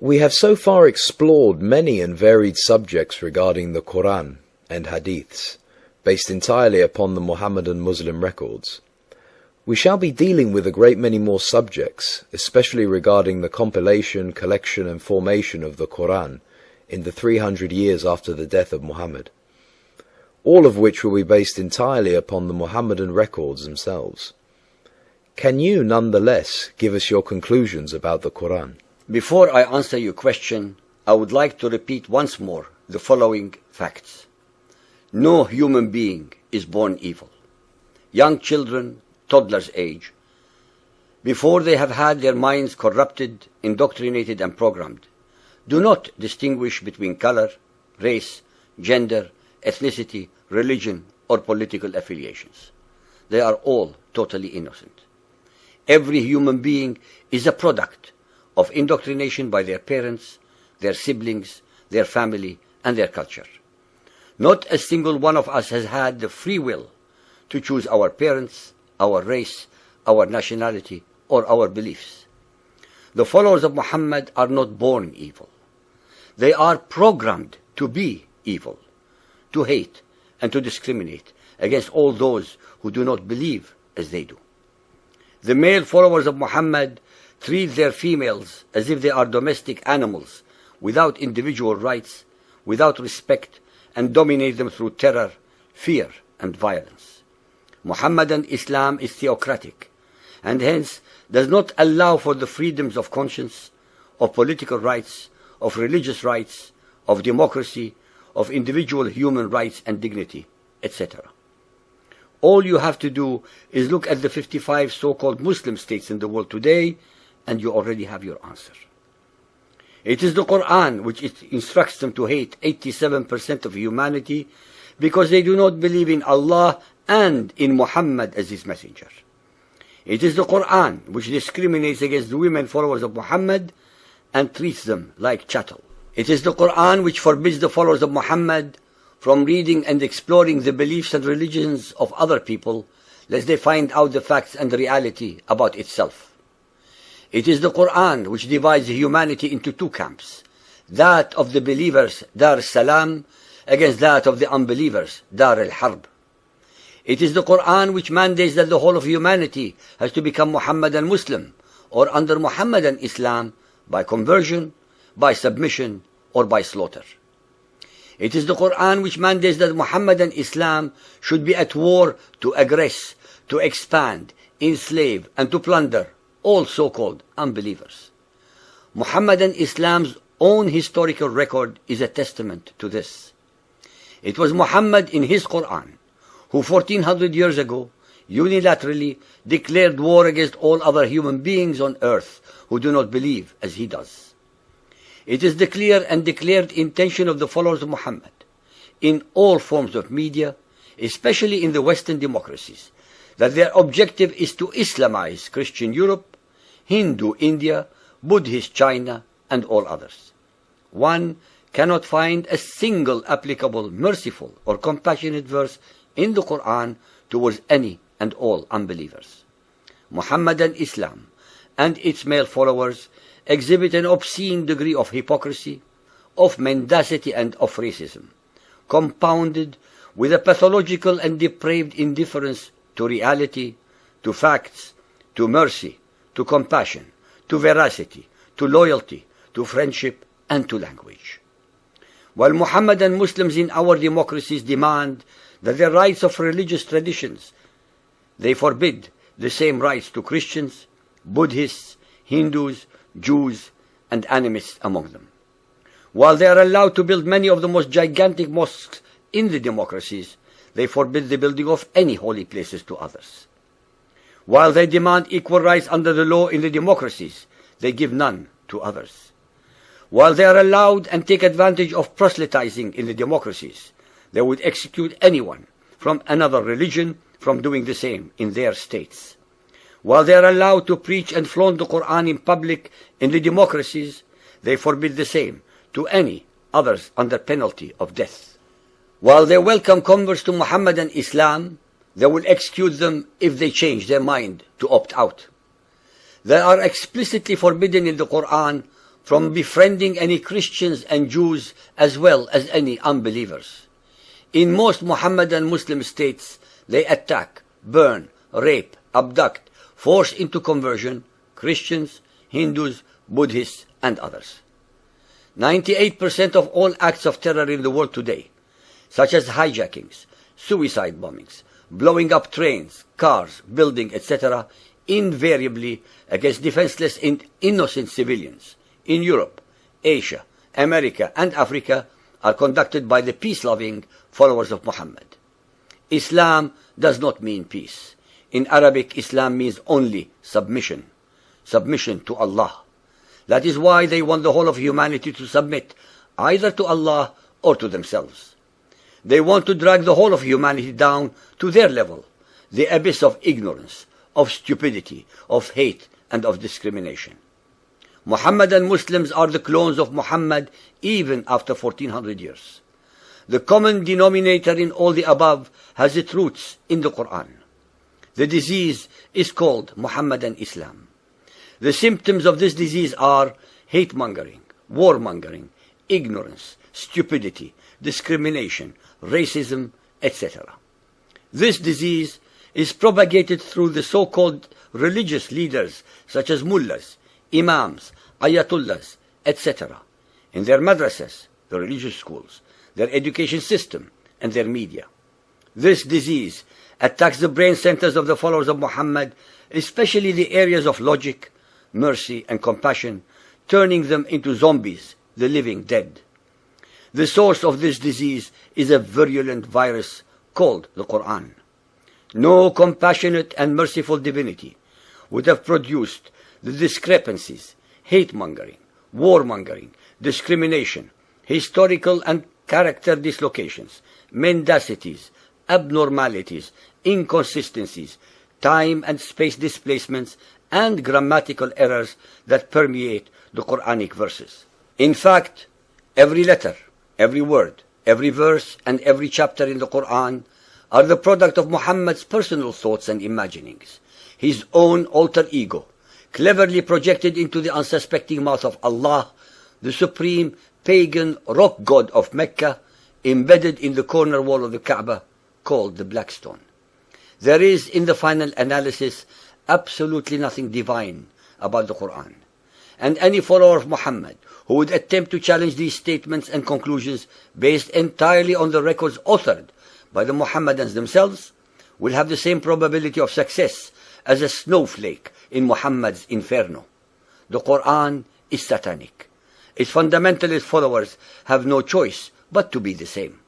We have so far explored many and varied subjects regarding the Quran and Hadiths, based entirely upon the Mohammedan Muslim records. We shall be dealing with a great many more subjects, especially regarding the compilation, collection and formation of the Quran in the 300 years after the death of Muhammad, all of which will be based entirely upon the Mohammedan records themselves. Can you, nonetheless, give us your conclusions about the Quran? Before I answer your question, I would like to repeat once more the following facts. No human being is born evil. Young children, toddlers' age, before they have had their minds corrupted, indoctrinated and programmed, do not distinguish between color, race, gender, ethnicity, religion or political affiliations. They are all totally innocent. Every human being is a product of indoctrination by their parents, their siblings, their family and their culture. Not a single one of us has had the free will to choose our parents, our race, our nationality, or our beliefs. The followers of Muhammad are not born evil. They are programmed to be evil, to hate and to discriminate against all those who do not believe as they do. The male followers of Muhammad treat their females as if they are domestic animals, without individual rights, without respect, and dominate them through terror, fear, and violence. Muhammadan Islam is theocratic, and hence does not allow for the freedoms of conscience, of political rights, of religious rights, of democracy, of individual human rights and dignity, etc. All you have to do is look at the 55 so-called Muslim states in the world today, and you already have your answer. It is the Quran which instructs them to hate 87% of humanity because they do not believe in Allah and in Muhammad as his messenger. It is the Quran which discriminates against the women followers of Muhammad and treats them like chattel. It is the Quran which forbids the followers of Muhammad from reading and exploring the beliefs and religions of other people, lest they find out the facts and the reality about itself. It is the Quran which divides humanity into two camps, that of the believers, Dar al-Salam, against that of the unbelievers, Dar al-Harb. It is the Quran which mandates that the whole of humanity has to become Muhammadan Muslim, or under Muhammadan Islam, by conversion, by submission, or by slaughter. It is the Quran which mandates that Muhammadan Islam should be at war to aggress, to expand, enslave, and to plunder all so-called unbelievers. Muhammadan Islam's own historical record is a testament to this. It was Muhammad in his Quran who 1400 years ago unilaterally declared war against all other human beings on earth who do not believe as he does. It is the clear and declared intention of the followers of Muhammad in all forms of media, especially in the Western democracies, that their objective is to Islamize Christian Europe, Hindu India, Buddhist China, and all others. One cannot find a single applicable, merciful, or compassionate verse in the Quran towards any and all unbelievers. Muhammadan Islam and its male followers exhibit an obscene degree of hypocrisy, of mendacity, and of racism, compounded with a pathological and depraved indifference to reality, to facts, to mercy, to compassion, to veracity, to loyalty, to friendship, and to language. While Muhammadan Muslims in our democracies demand that their rights of religious traditions, they forbid the same rights to Christians, Buddhists, Hindus, Jews, and animists among them. While they are allowed to build many of the most gigantic mosques in the democracies, they forbid the building of any holy places to others. While they demand equal rights under the law in the democracies, they give none to others. While they are allowed and take advantage of proselytizing in the democracies, they would execute anyone from another religion from doing the same in their states. While they are allowed to preach and flaunt the Quran in public in the democracies, they forbid the same to any others under penalty of death. While they welcome converts to Muhammadan Islam, they will execute them if they change their mind to opt out. They are explicitly forbidden in the Quran from befriending any Christians and Jews as well as any unbelievers. In most Mohammedan Muslim states, they attack, burn, rape, abduct, force into conversion Christians, Hindus, Buddhists, and others. 98% of all acts of terror in the world today, such as hijackings, suicide bombings, blowing up trains, cars, buildings, etc., invariably against defenseless and innocent civilians in Europe, Asia, America, and Africa are conducted by the peace-loving followers of Muhammad. Islam does not mean peace. In Arabic, Islam means only submission. Submission to Allah. That is why they want the whole of humanity to submit either to Allah or to themselves. They want to drag the whole of humanity down to their level, the abyss of ignorance, of stupidity, of hate, and of discrimination. Muhammadan Muslims are the clones of Muhammad even after 1400 years. The common denominator in all the above has its roots in the Quran. The disease is called Muhammadan Islam. The symptoms of this disease are hate-mongering, war-mongering, ignorance, stupidity, discrimination, racism, etc. This disease is propagated through the so-called religious leaders such as mullahs, imams, ayatollahs, etc. in their madrasas, the religious schools, their education system, and their media. This disease attacks the brain centers of the followers of Muhammad, especially the areas of logic, mercy, and compassion, turning them into zombies, the living dead. The source of this disease is a virulent virus called the Quran. No compassionate and merciful divinity would have produced the discrepancies, hate-mongering, war-mongering, discrimination, historical and character dislocations, mendacities, abnormalities, inconsistencies, time and space displacements, and grammatical errors that permeate the Quranic verses. In fact, every letter, every word, every verse, and every chapter in the Quran are the product of Muhammad's personal thoughts and imaginings, his own alter ego, cleverly projected into the unsuspecting mouth of Allah, the supreme pagan rock god of Mecca, embedded in the corner wall of the Kaaba, called the Black Stone. There is, in the final analysis, absolutely nothing divine about the Quran. And any follower of Muhammad who would attempt to challenge these statements and conclusions based entirely on the records authored by the Muhammadans themselves will have the same probability of success as a snowflake in Muhammad's inferno. The Quran is satanic. Its fundamentalist followers have no choice but to be the same.